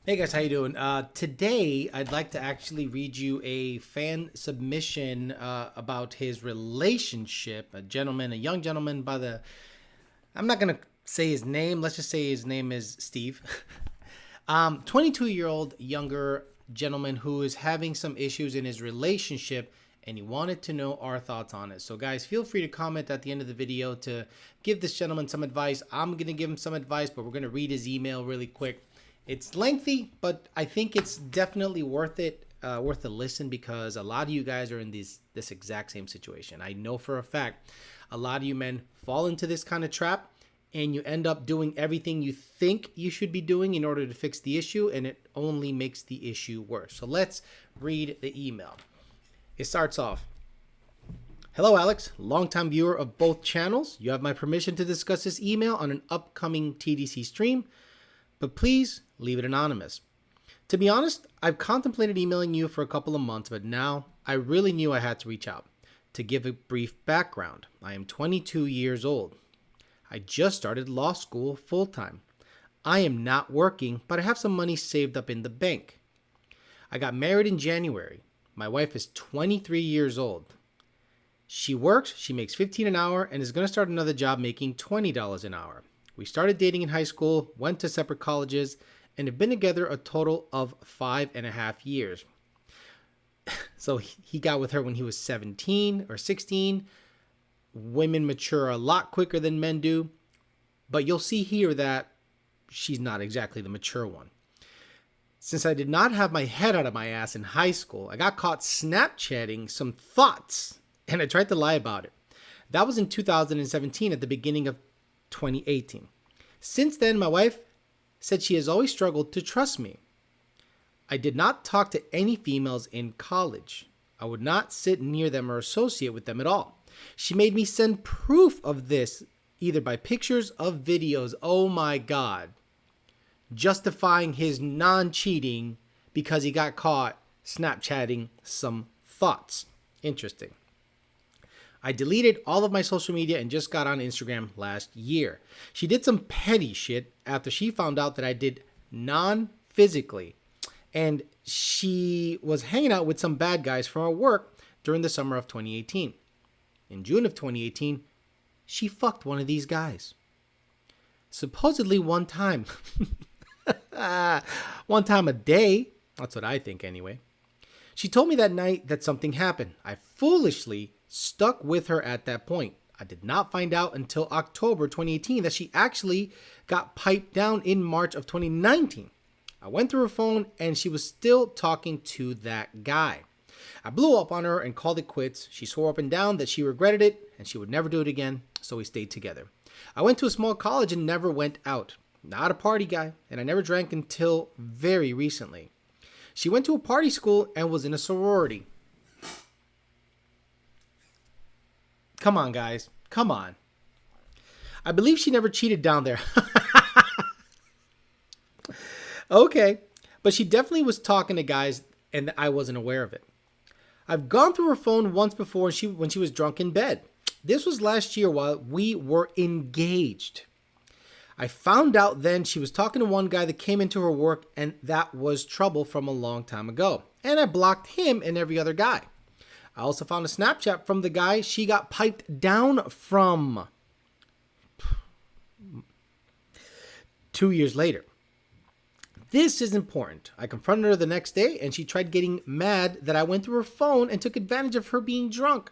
Hey guys, how you doing? Today, I'd like to actually read you a fan submission about his relationship. A young gentleman by the, I'm not gonna say his name. Let's just say his name is Steve. 22-year-old younger gentleman who is having some issues in his relationship, and he wanted to know our thoughts on it. So, guys, feel free to comment at the end of the video to give this gentleman some advice. I'm gonna give him some advice, but we're gonna read his email really quick. It's lengthy, but I think it's definitely worth it, worth a listen, because a lot of you guys are in this exact same situation. I know for a fact a lot of you men fall into this kind of trap, and you end up doing everything you think you should be doing in order to fix the issue, and it only makes the issue worse. So let's read the email. It starts off: Hello, Alex, longtime viewer of both channels. You have my permission to discuss this email on an upcoming TDC stream, but please leave it anonymous. To be honest, I've contemplated emailing you for a couple of months, but now I really knew I had to reach out. To give a brief background, I am 22 years old. I just started law school full time. I am not working, but I have some money saved up in the bank. I got married in January. My wife is 23 years old. She works, she makes $15 an hour, and is going to start another job making $20 an hour. We started dating in high school, went to separate colleges, and have been together a total of 5.5 years. So he got with her when he was 17 or 16. Women mature a lot quicker than men do, but you'll see here that she's not exactly the mature one. Since I did not have my head out of my ass in high school, I got caught Snapchatting some thoughts, and I tried to lie about it. That was in 2017 at the beginning of 2018. Since then, my wife said she has always struggled to trust me. I did not talk to any females in college. I would not sit near them or associate with them at all. She made me send proof of this, either by pictures of videos, oh my God, justifying his non-cheating because he got caught Snapchatting some thoughts. Interesting. I deleted all of my social media and just got on Instagram last year. She did some petty shit after she found out that I did non-physically, and she was hanging out with some bad guys from her work during the summer of 2018. In June of 2018, she fucked one of these guys. Supposedly one time. One time a day. That's what I think anyway. She told me that night that something happened. I foolishly stuck with her at that point. I did not find out until October 2018 that she actually got piped down in March of 2019. I went through her phone and she was still talking to that guy. I blew up on her and called it quits. She swore up and down that she regretted it and she would never do it again, so we stayed together. I went to a small college and never went out. Not a party guy, and I never drank until very recently. She went to a party school and was in a sorority. Come on, guys. Come on. I believe she never cheated down there. Okay. But she definitely was talking to guys and I wasn't aware of it. I've gone through her phone once before when she was drunk in bed. This was last year while we were engaged. I found out then she was talking to one guy that came into her work, and that was trouble from a long time ago. And I blocked him and every other guy. I also found a Snapchat from the guy she got piped down from 2 years later. This is important. I confronted her the next day and she tried getting mad that I went through her phone and took advantage of her being drunk.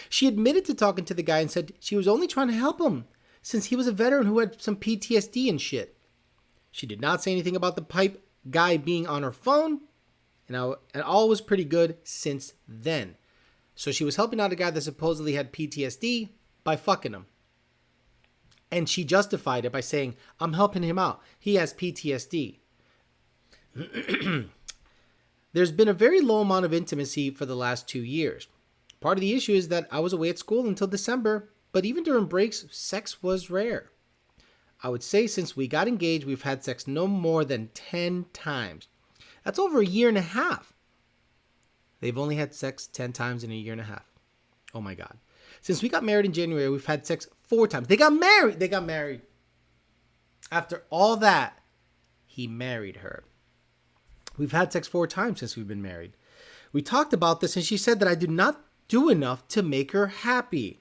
She admitted to talking to the guy and said she was only trying to help him since he was a veteran who had some PTSD and shit. She did not say anything about the pipe guy being on her phone, and all was pretty good since then. So she was helping out a guy that supposedly had PTSD by fucking him. And she justified it by saying, I'm helping him out. He has PTSD. There's been a very low amount of intimacy for the last 2 years. Part of the issue is that I was away at school until December, but even during breaks, sex was rare. I would say since we got engaged, we've had sex no more than 10 times. That's over a year and a half. They've only had sex 10 times in a year and a half. Oh my God. Since we got married in January, we've had sex 4 times. They got married. After all that, he married her. We've had sex 4 times since we've been married. We talked about this and she said that I did not do enough to make her happy.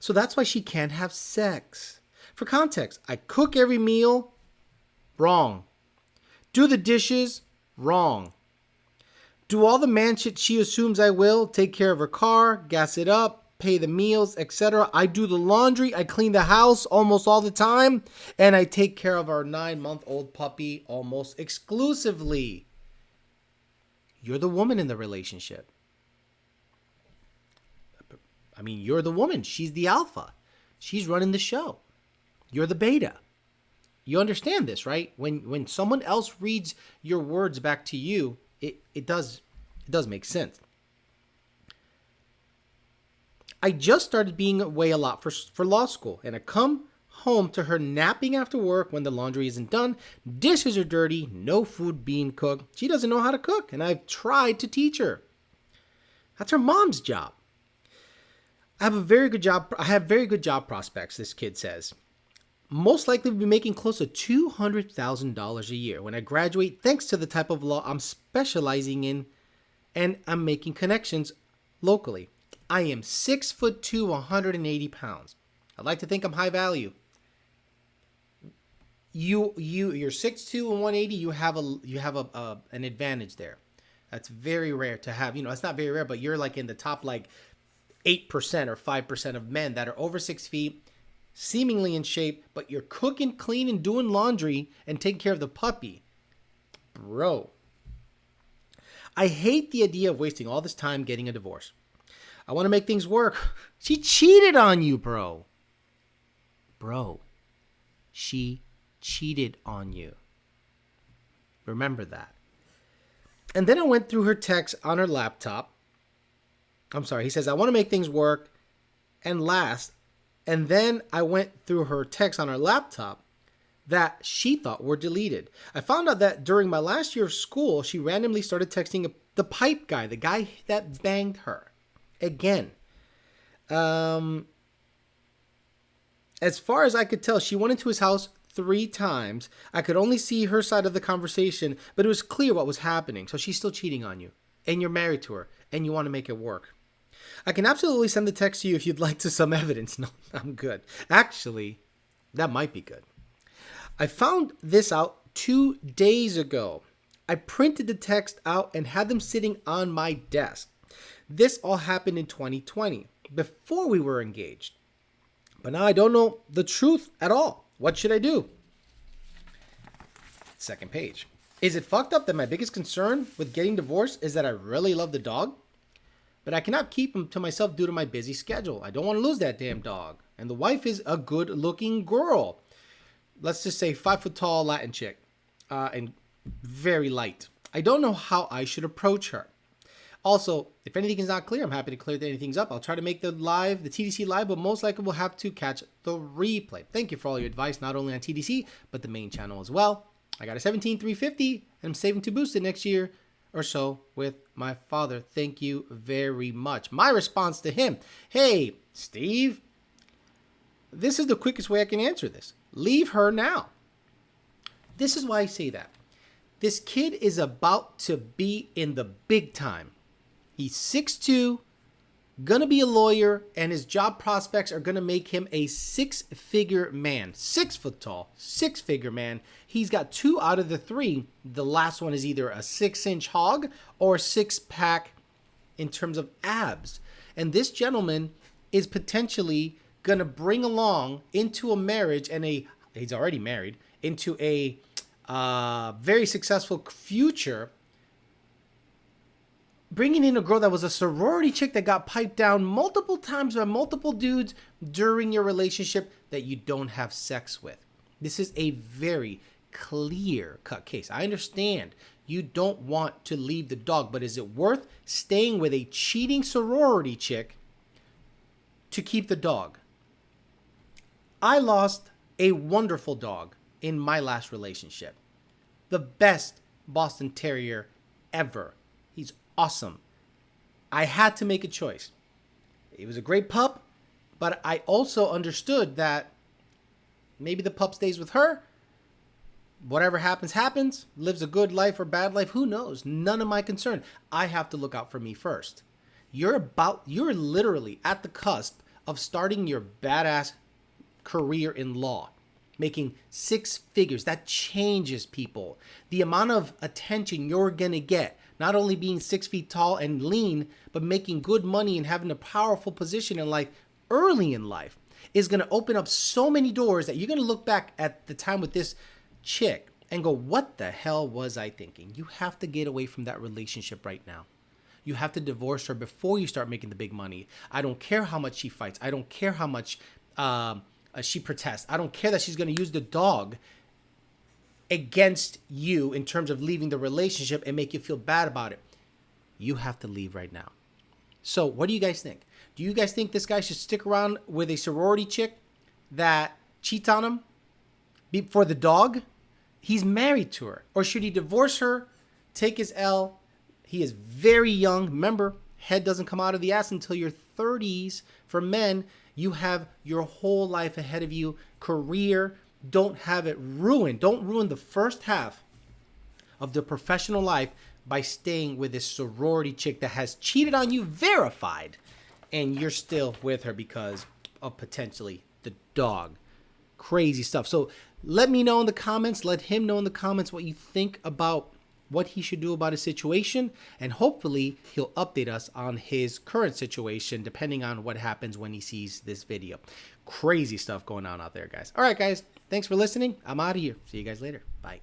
So that's why she can't have sex. For context, I cook every meal. Wrong. Do the dishes. Wrong. Do all the man shit she assumes I will. Take care of her car, gas it up, pay the meals, etc. I do the laundry. I clean the house almost all the time. And I take care of our 9-month-old puppy almost exclusively. You're the woman in the relationship. I mean, you're the woman. She's the alpha. She's running the show. You're the beta. You understand this, right? When someone else reads your words back to you, it does make sense. I just started being away a lot for law school, and I come home to her napping after work when the laundry isn't done, dishes are dirty, no food being cooked. She doesn't know how to cook, and I've tried to teach her. That's her mom's job. I have very good job prospects, this kid says. Most likely will be making close to $200,000 a year when I graduate, thanks to the type of law I'm specializing in, and I'm making connections locally. I am 6'2", 180 pounds. I'd like to think I'm high value. You're 6'2" and 180. You have an advantage there. That's very rare to have. It's not very rare, but you're like in the top 8% or 5% of men that are over 6 feet, seemingly in shape, but you're cooking, cleaning, doing laundry, and taking care of the puppy. Bro, I hate the idea of wasting all this time getting a divorce. I want to make things work. She cheated on you, bro. Bro, she cheated on you. Remember that. And then I went through her text on her laptop. He says, I want to make things work. And then I went through her texts on her laptop that she thought were deleted. I found out that during my last year of school, she randomly started texting the pipe guy, the guy that banged her. Again. As far as I could tell, she went into his house 3 times. I could only see her side of the conversation, but it was clear what was happening. So she's still cheating on you. And you're married to her. And you want to make it work. I can absolutely send the text to you if you'd like to some evidence. No, I'm good. Actually, that might be good. I found this out 2 days ago. I printed the text out and had them sitting on my desk. This all happened in 2020, before we were engaged. But now I don't know the truth at all. What should I do? Second page. Is it fucked up that my biggest concern with getting divorced is that I really love the dog? But I cannot keep him to myself due to my busy schedule. I don't want to lose that damn dog. And the wife is a good-looking girl. Let's just say 5 foot tall Latin chick. And very light. I don't know how I should approach her. Also, if anything is not clear, I'm happy to clear anything up. I'll try to make the TDC live, but most likely we'll have to catch the replay. Thank you for all your advice, not only on TDC, but the main channel as well. I got a 17,350, and I'm saving to boost it next year or so with my father. Thank you very much. My response to him, hey, Steve, this is the quickest way I can answer this. Leave her now. This is why I say that. This kid is about to be in the big time. He's 6'2", gonna be a lawyer, and his job prospects are gonna make him a 6-figure man. 6 foot tall, 6-figure man. He's got 2 out of the 3. The last one is either a 6-inch hog or a 6-pack in terms of abs. And this gentleman is potentially gonna bring along into a marriage and he's already married, into a very successful future, bringing in a girl that was a sorority chick that got piped down multiple times by multiple dudes during your relationship that you don't have sex with. This is a very clear-cut case. I understand you don't want to leave the dog, but is it worth staying with a cheating sorority chick to keep the dog? I lost a wonderful dog in my last relationship. The best Boston Terrier ever. He's awesome. I had to make a choice. It was a great pup, but I also understood that maybe the pup stays with her, Whatever happens, happens. Lives a good life or bad life, who knows? None of my concern. I have to look out for me first. You're literally at the cusp of starting your badass career in law, making 6 figures. That changes people. The amount of attention you're gonna get, not only being 6 feet tall and lean, but making good money and having a powerful position in life early in life, is gonna open up so many doors that you're gonna look back at the time with this chick and go, what the hell was I thinking? You have to get away from that relationship right now. You have to divorce her before you start making the big money. I don't care how much she fights. I don't care how much she protests. I don't care that she's going to use the dog against you in terms of leaving the relationship and make you feel bad about it. You have to leave right now. So what do you guys think? Do you guys think this guy should stick around with a sorority chick that cheats on him for the dog? He's married to her. Or should he divorce her, take his L? He is very young. Remember, head doesn't come out of the ass until your 30s. For men, you have your whole life ahead of you. Career, don't have it ruined. Don't ruin the first half of the professional life by staying with this sorority chick that has cheated on you, verified, and you're still with her because of potentially the dog. Crazy stuff. So let me know in the comments, let him know in the comments what you think about what he should do about his situation, and hopefully he'll update us on his current situation depending on what happens when he sees this video. Crazy stuff going on out there, guys. All right, guys, thanks for listening. I'm out of here. See you guys later. Bye.